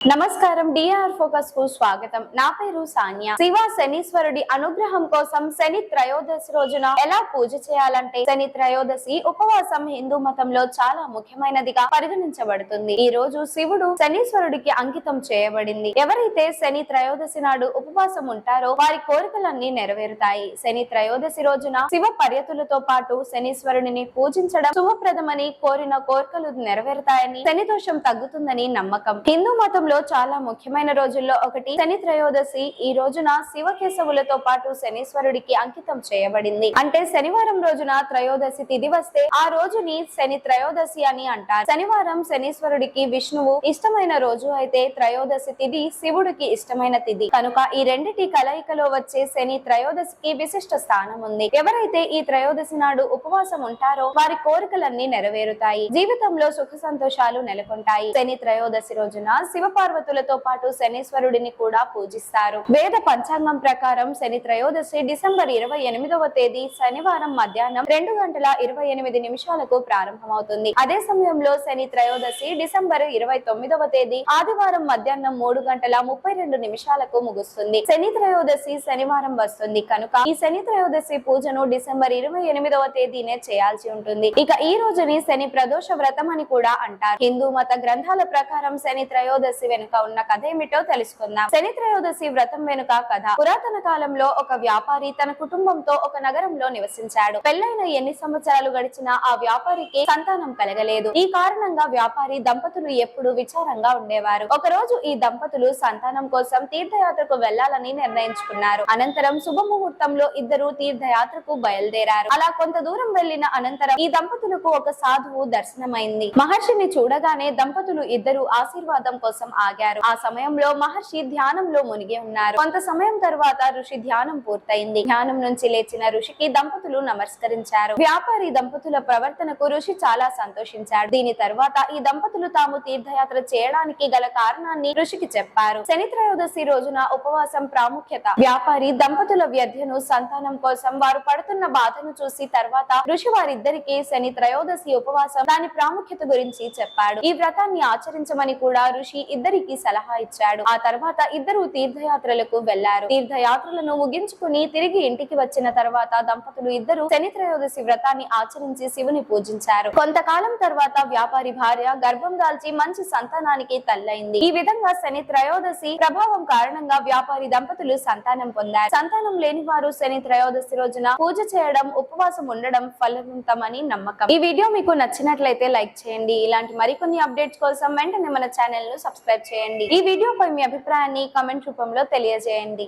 నమస్కారం DR focus కు స్వాగతం. నా పేరు సాన్య. శివ శనీశ్వరుడి అనుగ్రహం కోసం శని త్రయోదశి రోజున ఎలా పూజ చేయాలంటే, శని త్రయోదశి ఉపవాసం హిందూ మతంలో చాలా ముఖ్యమైనదిగా పరిగణించబడుతుంది. ఈ రోజు శివుడు శనీశ్వరుడికి అంకితం చేయబడింది. ఎవరైతే శని త్రయోదశి నాడు ఉపవాసం ఉంటారో వారి కోరికలన్నీ నెరవేరుతాయి. శని త్రయోదశి రోజున శివ పర్యతులతో పాటు శనీశ్వరుడిని పూజించడం శుభప్రదమని, కోరిన కోరికలు నెరవేరుతాయని, శని దోషం తగ్గుతుందని నమ్మకం. హిందూ మతం చాలా ముఖ్యమైన రోజుల్లో ఒకటి శని త్రయోదశి. ఈ రోజున శివకేశవులతో పాటు శనీశ్వరుడికి అంకితం చేయబడింది. అంటే శనివారం రోజున త్రయోదశి తిథి వస్తే ఆ రోజుని శని త్రయోదశి అని అంటారు. శనివారం శనీశ్వరుడికి విష్ణువు ఇష్టమైన రోజు అయితే త్రయోదశి తిథి శివుడికి ఇష్టమైన తిథి కనుక ఈ రెండిటి కలయికలో వచ్చే శని త్రయోదశికి విశిష్ట స్థానం ఉంది. ఎవరైతే ఈ త్రయోదశి నాడు ఉపవాసం ఉంటారో వారి కోరికలన్నీ నెరవేరుతాయి, జీవితంలో సుఖ సంతోషాలు నెలకొంటాయి. శని త్రయోదశి రోజున శివ పార్వతులతో పాటు శనీశ్వరుడిని కూడా పూజిస్తారు. వేద పంచాంగం ప్రకారం శని త్రయోదశి డిసెంబర్ 28వ తేదీ శనివారం మధ్యాహ్నం 2:28 ప్రారంభమవుతుంది. అదే సమయంలో శని త్రయోదశి డిసెంబర్ 29వ తేదీ ఆదివారం మధ్యాహ్నం 3:32 ముగుస్తుంది. శని త్రయోదశి శనివారం వస్తుంది కనుక ఈ శని త్రయోదశి పూజను డిసెంబర్ 28వ తేదీనే చేయాల్సి ఉంటుంది. ఇక ఈ రోజుని శని ప్రదోష వ్రతం అని కూడా అంటారు. హిందూ మత గ్రంథాల ప్రకారం శని త్రయోదశి వెనుక ఉన్న కథ ఏమిటో తెలుసుకుందాం. శని త్రయోదశి వ్రతం వెనుక కథ. పురాతన కాలంలో ఒక వ్యాపారి తన కుటుంబంతో ఒక నగరంలో నివసించాడు. పెళ్లైన ఎన్ని సంవత్సరాలు గడిచినా ఆ వ్యాపారికి సంతానం కలగలేదు. ఈ కారణంగా వ్యాపారి దంపతులు ఎప్పుడూ విచారంగా ఉండేవారు. ఒక రోజు ఈ దంపతులు సంతానం కోసం తీర్థయాత్రకు వెళ్లాలని నిర్ణయించుకున్నారు. అనంతరం శుభముహూర్తంలో ఇద్దరు తీర్థయాత్రకు బయలుదేరారు. అలా కొంత దూరం వెళ్లిన అనంతరం ఈ దంపతులకు ఒక సాధువు దర్శనమైంది. మహర్షిని చూడగానే దంపతులు ఇద్దరు ఆశీర్వాదం కోసం ఆగారు. ఆ సమయంలో మహర్షి ధ్యానంలో మునిగి ఉన్నారు. కొంత సమయం తర్వాత ఋషి ధ్యానం పూర్తయింది. ధ్యానం నుంచి లేచిన ఋషికి దంపతులు నమస్కరించారు. వ్యాపారి దంపతుల ప్రవర్తనకు ఋషి చాలా సంతోషించాడు. దీని తర్వాత ఈ దంపతులు తాము తీర్థయాత్ర చేయడానికి గల కారణాన్ని ఋషికి చెప్పారు. శని త్రయోదశి రోజున ఉపవాసం ప్రాముఖ్యత. వ్యాపారి దంపతుల వ్యధ్యను సంతానం కోసం వారు పడుతున్న బాధను చూసి తర్వాత ఋషి వారిద్దరికి శని త్రయోదశి ఉపవాసం దాని ప్రాముఖ్యత గురించి చెప్పాడు. ఈ వ్రతాన్ని ఆచరించమని కూడా ఋషి ఇద్దరికి సలహా ఇచ్చాడు. ఆ తర్వాత ఇద్దరు తీర్థయాత్రలకు వెళ్లారు. తీర్థయాత్రలను ముగించుకుని తిరిగి ఇంటికి వచ్చిన తర్వాత దంపతులు ఇద్దరు శని త్రయోదశి వ్రతాన్ని ఆచరించి శివుని పూజించారు. కొంతకాలం తర్వాత వ్యాపారి భార్య గర్భం దాల్చి మంచి సంతానానికి తల్లైంది. ఈ విధంగా శని త్రయోదశి ప్రభావం కారణంగా వ్యాపారి దంపతులు సంతానం పొందారు. సంతానం లేని వారు శని త్రయోదశి రోజున పూజ చేయడం, ఉపవాసం ఉండడం ఫలవంతమని నమ్మకం. ఈ వీడియో మీకు నచ్చినట్లయితే లైక్ చేయండి. ఇలాంటి మరికొన్ని అప్డేట్స్ కోసం వెంటనే మన ఛానల్ ను సబ్స్క్రైబ్ చేయండి. ఈ వీడియోపై మీ అభిప్రాయాన్ని కామెంట్ రూపంలో తెలియజేయండి.